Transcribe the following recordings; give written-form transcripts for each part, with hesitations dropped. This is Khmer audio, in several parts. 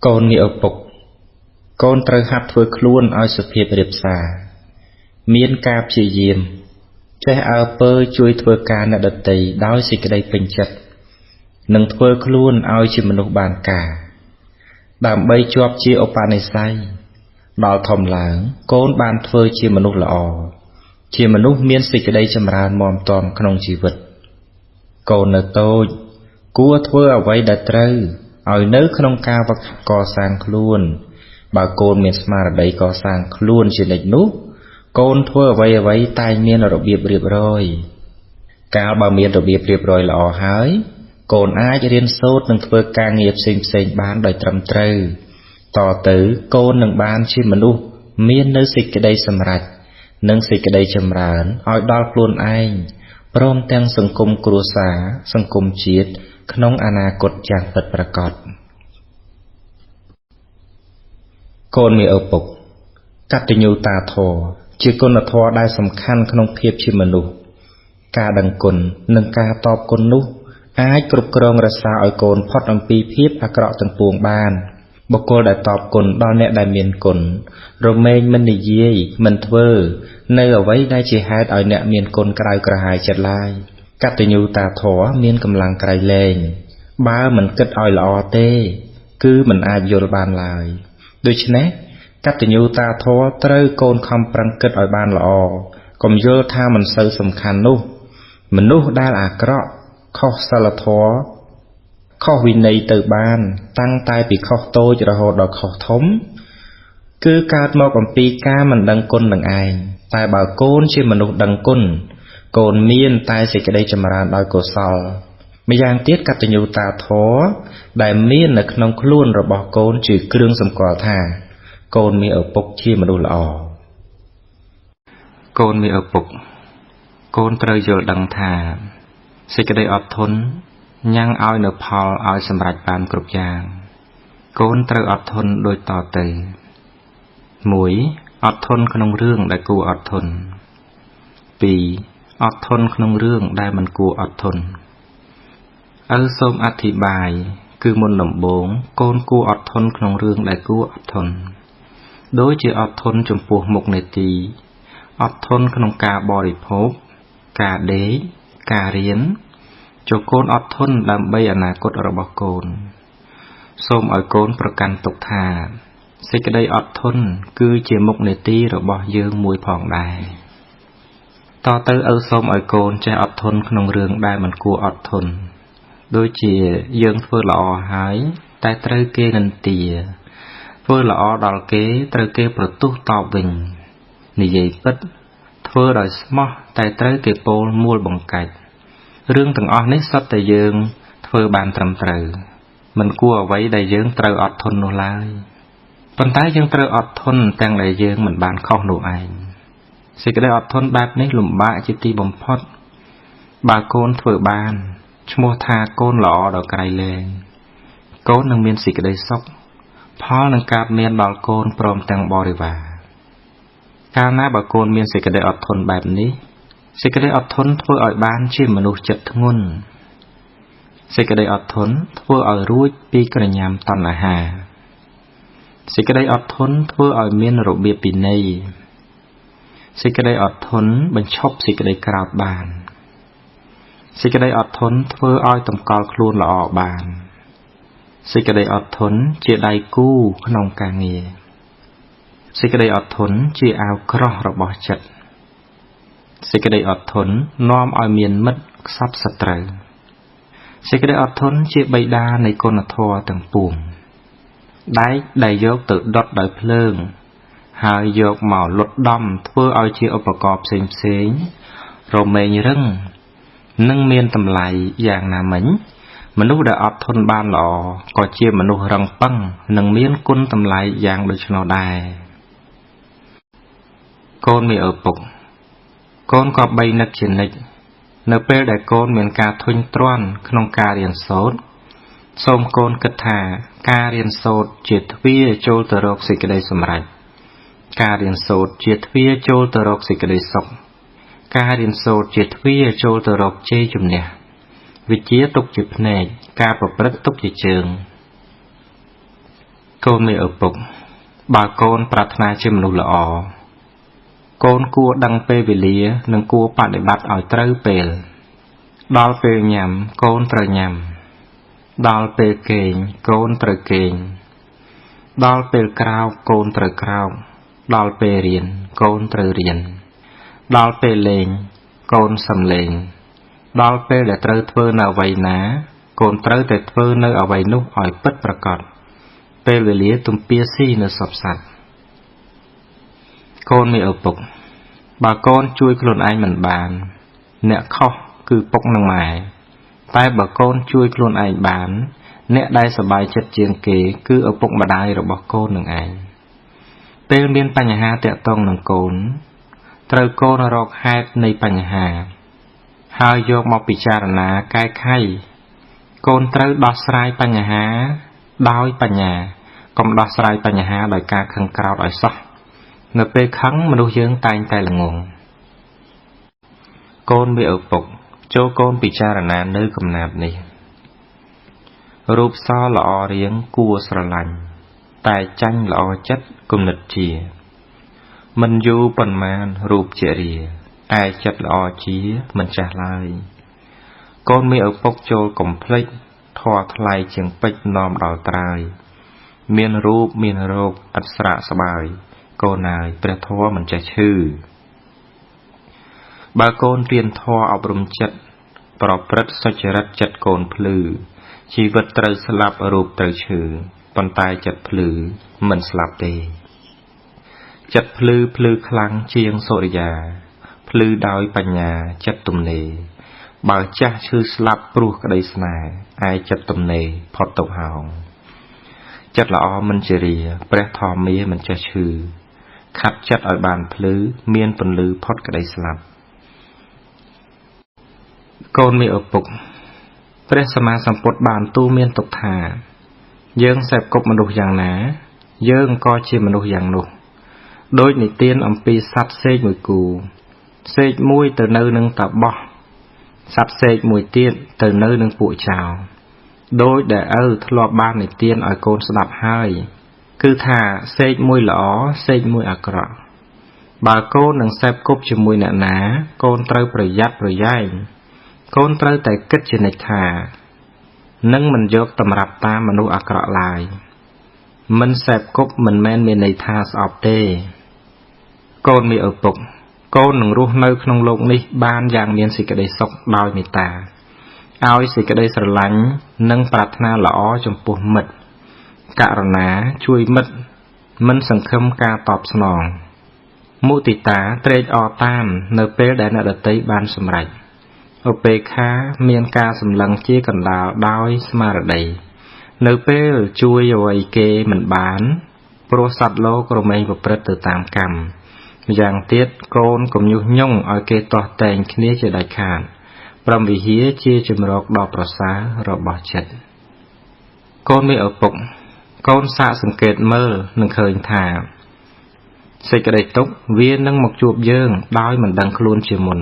កូនងាកឪពុកកូនត្រូវហាត់ធ្វើខ្លួនឲ្យសុភាពរាបសារមានការព្យាយាមចេះអើពើជួយធ្វើការអ្នកដទៃដោយសេចក្តីពេញចិត្តនិងធ្វើខ្លួនឲ្យជាមនុស្សបានការដើម្បីជាប់ជាឧបនិស្ស័យដល់ធំឡើងកូនបានធ្វើជាមនុស្សល្អជាមនុស្សមានសេចក្តីចម្រើនមាំទាំក្នុងជីវិតកូននៅតូចគួរធ្វើអ្វីដែលត្រូវឲ្យនៅក្នុងការវឹកហាត់កសាងខ្លួនបើកូនមានស្មារតីកសាងខ្លួនជានិច្ចនោះកូនធ្វើអ្វីតែងមានរបៀបរៀបរយកាលបើមានរបៀបរៀបរយល្អហើយកូនអាចរៀនសូត្រនិងធ្វើការងារផ្សេងបានដោយត្រឹមត្រូវតទៅកូននឹងបានជាមនុស្សមាននៅសេចក្តីសម្រេចនិងសេចក្តីចម្រើនឲ្យដល់ខ្លួនឯងព្រមទាំងសង្គមគ្រួសារសង្គមជាតិក្នុងអនាគតយ៉ាងពិតប្រាកដកូនមានឪពុកកតញ្ញូតាធម៌ជាគុណធម៌ដែលសំខាន់ក្នុងភាពជាមនុស្សការដឹងគុណនិងការតបគុណនោះអាចគ្រប់គ្រងរក្សាឲ្យកូនផុតអំពីភាពអាក្រក់ទាំងពួងបានបុគ្គលដែលតបគុណដល់អ្នកដែលមានគុណរមែងមិននិយាយមិនធ្វើនៅអ្វីដែលជាហេតុឲ្យអ្នកមានគុណក្រៅក្រហាយចិត្តឡើយកតញ្ញូតាធម៌មានកម្លាំងក្រៃលែងបើមិនគិតឲ្យល្អទេគឺមិនអាចយល់បានឡើយដូច្នេះកតញ្ញូតាធម៌ត្រូវកូនខំប្រឹងគិតឲ្យបានល្អកុំយល់ថាមិនសូវសំខាន់នោះមនុស្សដែលអាក្រក់ខុសសិលធម៌ខុសវិន័យទៅបានតាំងតែពីខុសតូចរហូតដល់ខុសធំគឺកើតមកអំពីការមិនដឹងគុណនឹងឯងតែបើកូនជាមនុស្សដឹងគុណកូនមានតែសេចក្តីចម្រើនដោយកុសលម្យ៉ាងទៀតកតញ្ញូតាធម៌ដែលមាននៅក្នុងខ្លួនរបស់កូនជាគ្រឿងសម្គាល់ថាកូនមានឪពុកជាមនុស្សល្អកូនមានឪពុកកូនត្រូវយល់ដឹងថាសេចក្តីអត់ធន់ញ៉ាំងឲ្យនៅផលឲ្យសម្រេចបានគ្រប់យ៉ាងកូនត្រូវអត់ធន់ដូចតទៅ 1. អត់ធន់ក្នុងរឿងដែលគួរអត់ធន់ 2. អត់ធន់ក្នុងរឿងដែលមិនគួរអត់ធន់សូមអធិប្បាយគឺមុនដំបូងកូនគួរអត់ធន់ក្នុងរឿងដែលគួរអត់ធន់ដូចជាអត់ធន់ចំពោះមុខនេតិអត់ធន់ក្នុងការបរិភោគការដេកការរៀនចូលកូនអត់ធន់ដើម្បីអនាគតរបស់កូនសូមឲ្យកូនប្រកាន់ទុកថាសេចក្តីអត់ធន់គឺជាមុខនេតិរបស់យើងមួយផងដែរតទៅសូមឲ្យកូនចេះអត់ធន់ក្នុងរឿងដែលមិនគួរអត់ធន់ដូចជាយើងធ្វើល្អហើយតែត្រូវគេនិន្ទាធ្វើល្អដល់គេត្រូវគេប្រទុះតបវិញនិយាយពិតធ្វើដោយស្មោះតែត្រូវគេពោលមួលបង្កាច់រឿងទាំងអស់នេះសុទ្ធតែយើងធ្វើបានត្រឹមត្រូវមិនគួរអ្វីដែលយើងត្រូវអត់ធន់នោះឡើយប៉ុន្តែយើងត្រូវអត់ធន់ទាំងដែលយើងមិនបានខុសនោះឯងសេចក្តីអត់ធន់បែបនេះលំបាកជាទីបំផុតបើកូនធ្វើបានឈ្មោះថាកូនល្អដល់ក្រៃលែងកូននឹងមានសេចក្តីសុខផលនឹងកើតមានដល់កូនព្រមទាំងបរិវារកាលណាបើកូនមានសេចក្តីអត់ធន់បែបនេះសេចក្តីអត់ធន់ធ្វើឲ្យបានជាមនុស្សចិត្តធ្ងន់សេចក្តីអត់ធន់ធ្វើឲ្យរួចពីក្រញាំតណ្ហាសេចក្តីអត់ធន់ធ្វើឲ្យមានរបៀបពិន័យសេចក្តីអត់ធន់បញ្ឈប់សេចក្តីក្រោធបានសេចក្តីអត់ធន់ធ្វើឲ្យតម្កល់ខ្លួនល្អបានសេចក្តីអត់ធន់ជាដៃគូក្នុងការងារសេចក្តីអត់ធន់ជាអាវក្រោះរបស់ចិត្តសេចក្តីអត់ធន់នាំឲ្យមានមិត្តខ្សត់សត្រូវសេចក្តីអត់ធន់ជាបិតានៃគុណធម៌ទាំងពួងដែកដែលយកទៅដុតដោយភ្លើងហើយយកមកលុតដំធ្វើឲ្យជាឧបករណ៍ផ្សេងរមែងរឹងនិងមានតម្លៃយ៉ាងណាមិញមនុស្សដែលអត់ធន់បានល្អក៏ជាមនុស្សរឹងប៉ឹងនិងមានគុណតម្លៃយ៉ាងដូច្នោះដែរកូនមានឪពុកកូនក៏បីនឹកជានិច្ចនៅពេលដែលកូនមានការធុញទ្រាន់ក្នុងការរៀនសូត្រសូមកូនគិតថាការរៀនសូត្រជាទ្វារចូលទៅរកសេចក្តីសម្រេចការរៀនសូត្រជាទ្វារចូលទៅរកសេចក្តីសុខការរៀនសូត្រជាទ្វារចូលទៅរកជ័យជំនះវិជ្ជាទុកជាភ្នែកការប្រព្រឹត្តទុកជាជើង កូនមានឪពុកបើកូនប្រាថ្នាជាមនុស្សល្អកូនគួរដឹងពេលវេលានិងគួរបដិបត្តិឲ្យត្រូវពេលដល់ពេលញ៉ាំកូនត្រូវញ៉ាំដល់ពេលគេងកូនត្រូវគេងដល់ពេលក្រោកកូនត្រូវក្រោកដល់ពេលរៀនកូនត្រូវរៀនដល់ពេលលេងកូនសឹមលេងដល់ពេលដែលត្រូវធ្វើនៅអ្វីណាកូនត្រូវតែធ្វើនៅអ្វីនោះឲ្យពិតប្រាកដពេលវេលាទំពាស៊ីនៅសពសត្វកូនមានឪពុកបើកូនជួយខ្លួនឯងមិនបានអ្នកខុសគឺពុកនិងម៉ែតែបើកូនជួយខ្លួនឯងបានអ្នកដែលសប្បាយចិត្តជាងគេគឺឪពុកម្ដាយរបស់កូននឹងឯងពេលមានបញ្ហាតាក់ទងនឹងកូនត្រូវកូនរកហេតុនៃបញ្ហាហើយយកមកពិចារណាកែไขកូនត្រូវដោះស្រាយបញ្ហាដោយបញ្ញាកុំដោះស្រាយបញ្ហាដោយការខឹងក្រោធឲ្យសោះនៅពេលខឹងមនុស្សយើងតែងតែល្ងងកូនមានឪពុកចូលកូនពិចារណានៅកំណាព្យនេះរូបសល្អរៀងគួរស្រឡាញ់តែចាញ់ល្អចិត្តគំនិតជាមិនយូរប៉ុន្មានរូបជារាឯចិត្តល្អជាមិនចាស់ឡើយកូនមានឪពុកចូលកំភ្លេចធម៌ថ្លៃជាងពេជ្រនាំដល់ត្រើយមានរូបមានរោគឥតស្រាកស្បើយកូនហើយព្រះធម៌មិនចេះឈឺបើកូនរៀនធម៌អប់រំចិត្តប្រព្រឹត្តសុចរិតចិត្តកូនភ្លឺជីវិតត្រូវស្លាប់រូបត្រូវឈឺប៉ុន្តែចិត្តភ្លឺមិនស្លាប់ទេចិត្តភ្លឺខ្លាំងជាងសូរិយាភ្លឺដោយបញ្ញាចិត្តទំនេរបើចាស់ឈឺស្លាប់ព្រោះក្តីស្នេហ៍ឯចិត្តទំនេរផុតទុក្ខហោងចិត្តល្អមិនជារាព្រះធម្មាមិនចេះឈឺខាត់ចិត្តឲ្យបានភ្លឺមានពន្លឺផុតក្តីស្លាប់កូនមានឪពុកព្រះសម្មាសម្ពុទ្ធបានទូន្មានទុកថាយើងសេពគប់មនុស្សយ៉ាងណាយើងក៏ជាមនុស្សយ៉ាងនោះដោយនិទានអំពីសត្វសេកមួយគូសេកមួយទៅនៅនឹងតាបោះសត្វសេកមួយទៀតទៅនៅនឹងពួកចោរដោយដែលឪធ្លាប់បាននិទានឲ្យកូនស្ដាប់ហើយគឺថាសេកមួយល្អសេកមួយអាក្រក់បើកូននឹងសេពគប់ជាមួយអ្នកណាកូនត្រូវប្រយ័ត្នប្រយែងកូនត្រូវតែគិតជានិច្ចថានឹងមិនយកតម្រាប់តាមមនុស្សអាក្រក់ឡើយមិនសេពគប់មិនមែនមានន័យថាស្អប់ទេកូនមានឪពុកកូននឹងរស់នៅក្នុងโลกនេះបានយ៉ាងមានសេចក្តីសុខដោយមេត្តាឲ្យសេចក្តីស្រឡាញ់និងប្រាថ្នាល្អចំពោះមិត្តករុណាជួយមិត្តមិនសង្ឃឹមការតបស្នងមុទិតាត្រេកអរតាមនៅពេលដែលអ្នកដទៃបានសម្រេចឧបេក្ខាមានការសម្លឹងជាកណ្ដាលដោយស្មារតីនៅពេលជួយអ្វីគេមិនបានព្រោះសត្វលោករមែងប្រព្រឹត្តទៅតាមកម្មម្យ៉ាងទៀតកូនកុំញុះញង់ឲ្យគេទាស់តែងគ្នាជាដាច់ខាតព្រមវិហារជាជំរកដ៏ប្រសើររបស់ចិត្តកូនមានឪពុកកូនសាកសង្កេតមើលនឹងឃើញថាសេចក្តីទុក្ខវានឹងមកជួបយើងដោយមិនដឹងខ្លួនជាមុន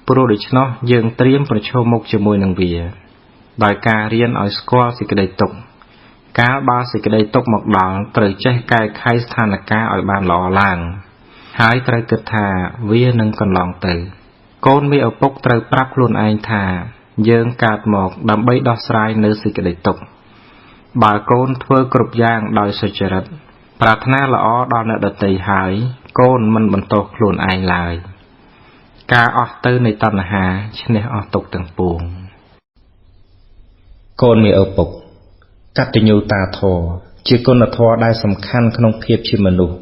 ព្រោះដូច្នោះយើងត្រៀមប្រឈមមុខជាមួយនឹងវាដោយការរៀនឲ្យស្គាល់សេចក្តីទុក្ខកាលបើសេចក្តីទុក្ខមកដល់ត្រូវចេះកែខៃស្ថានភាពឲ្យបានល្អឡើងហើយត្រូវគិតថាវានឹងកន្លងទៅកូនមានឪពុកត្រូវប្រាប់ខ្លួនឯងថាយើងកើតមកដើម្បីដោះស្រាយនៅសេចក្តីទុក្ខបើកូនធ្វើគ្រប់យ៉ាងដោយសុចរិតប្រាថ្នាល្អដល់អ្នកដទៃហើយកូនមិនបន្ទោសខ្លួនឯងឡើយការអស់ទៅនៃតណ្ហាឈ្នះអស់ទុក្ខទាំងពួងកូនមានឪពុកកតញ្ញូតាធម៌ជាគុណធម៌ដែលសំខាន់ក្នុងភាពជាមនុស្ស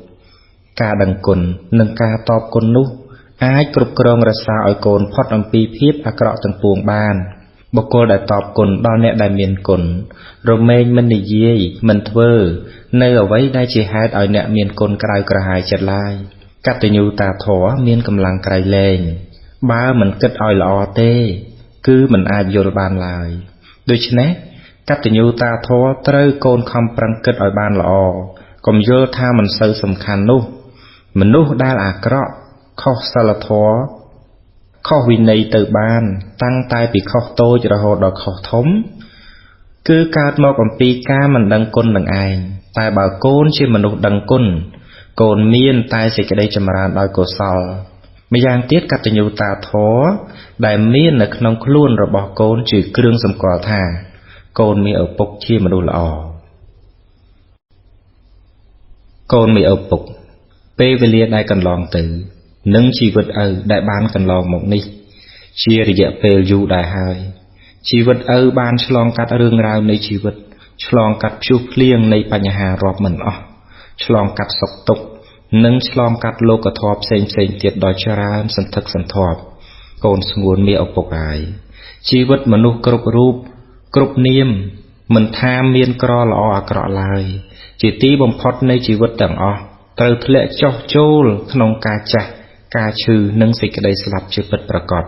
ការដឹងគុណនិងការតបគុណនោះអាចគ្រប់គ្រងរក្សាឲ្យកូនផុតអំពីភាពអាក្រក់ទាំងពួងបានបុគ្គលដែលតបគុណដល់អ្នកដែលមានគុណរមែងមិននិយាយមិនធ្វើនៅអ្វីដែលជាហេតុឲ្យអ្នកមានគុណក្រៅក្រហាយចិត្តឡើយកតញ្ញូតាធម៌មានកម្លាំងក្រៃលែងបើមិនគិតឲ្យល្អទេគឺមិនអាចយល់បានឡើយដូច្នេះកតញ្ញូតាធម៌ត្រូវកូនខំប្រឹងគិតឲ្យបានល្អកុំយល់ថាមិនសូវសំខាន់នោះមនុស្សដែលអាក្រក់ខុសសិលធម៌ខុសវិន័យទៅបានតាំងតែពីខុសតូចរហូតដល់ខុសធំគឺកើតមកអំពីការមិនដឹងគុណនឹងឯង តែបើកូនជាមនុស្សដឹងគុណកូនមានតែសេចក្តីចម្រើនដោយកុសលម្យ៉ាងទៀតកតញ្ញូតាធម៌ដែលមាននៅក្នុងខ្លួនរបស់កូនជាគ្រឿងសម្គាល់ថាកូនមានឪពុកជាមនុស្សល្អកូនមានឪពុកពេលវេលាដែលកន្លងទៅនិងជីវិតឪដែលបានកន្លងមកនេះជារយៈពេលយូរដែរហើយជីវិតឪបានឆ្លងកាត់រឿងរ៉ាវនៃជីវិតឆ្លងកាត់ព្យុះភ្លៀងនៃបញ្ហារាប់មិនអស់ឆ្លងកាត់សុខទុក្ខនិងឆ្លងកាត់លោកធម៌ផ្សេងទៀតដ៏ច្រើនសន្ធឹកសន្ធាប់កូនស្ងួនមានឪពុកហើយជីវិតមនុស្សគ្រប់រូបគ្រប់នាមមិនថាមានក្រល្អអាក្រក់ឡើយជាទីបំផុតនៃជីវិតទាំងអស់ត្រូវធ្លាក់ចុះចូលក្នុងការចាស់ការឈឺនិងសេចក្តីស្លាប់ជាពិតប្រាកដ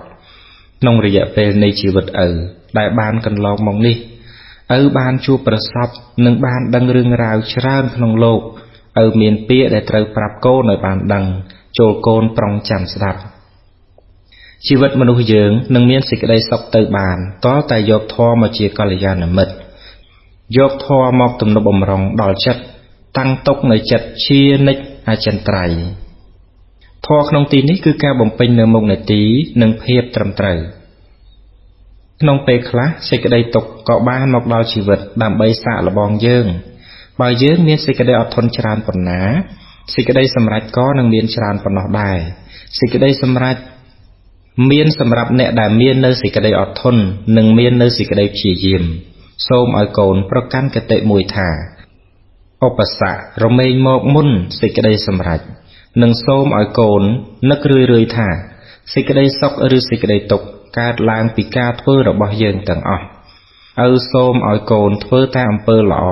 ក្នុងរយៈពេលនៃជីវិតឪដែលបានកន្លងមកនេះឪបានជួបប្រសពនិងបានដឹងរឿងរ៉ាវច្រើនក្នុងលោកឪមានពាក្យដែលត្រូវប្រាប់កូនឲ្យបានដឹងចូលកូនប្រុងចាំស្ដាប់ជីវិតមនុស្សយើងនឹងមានសេចក្តីសុខទៅបានតើតែយកធម៌មកជាកល្យាណមិត្តយកធម៌មកទំនុកបំរុងដល់ចិត្តតាំងទុកនៅចិត្តជានិច្ចអចិន្ត្រៃយ៍ធម៌ក្នុងទីនេះគឺការបំពេញនៅមុខនេតិនិងភាពត្រឹមត្រូវក្នុងពេលខ្លះសេចក្តីទុក្ខក៏បានមកដល់ជីវិតដើម្បីសាកល្បងយើងបើយើងមានសេចក្តីអត់ធន់ច្រើនប៉ុណ្ណាសេចក្តីសម្រេចក៏នឹងមានច្រើនប៉ុណ្ណោះដែរសេចក្តីសម្រេចមានសម្រាប់អ្នកដែលមាននៅសេចក្តីអត់ធន់និងមាននៅសេចក្តីព្យាយាមសូមឲ្យកូនប្រកាន់គតិមួយថាឧបសគ្គរមែងមកមុនសេចក្តីសម្រេចនិងសូមឲ្យកូននឹករឿយថាសេចក្តីសុខឬសេចក្តីទុក្ខកើតឡើងពីការធ្វើរបស់យើងទាំងអស់ឪសូមឲ្យកូនធ្វើតែអំពើល្អ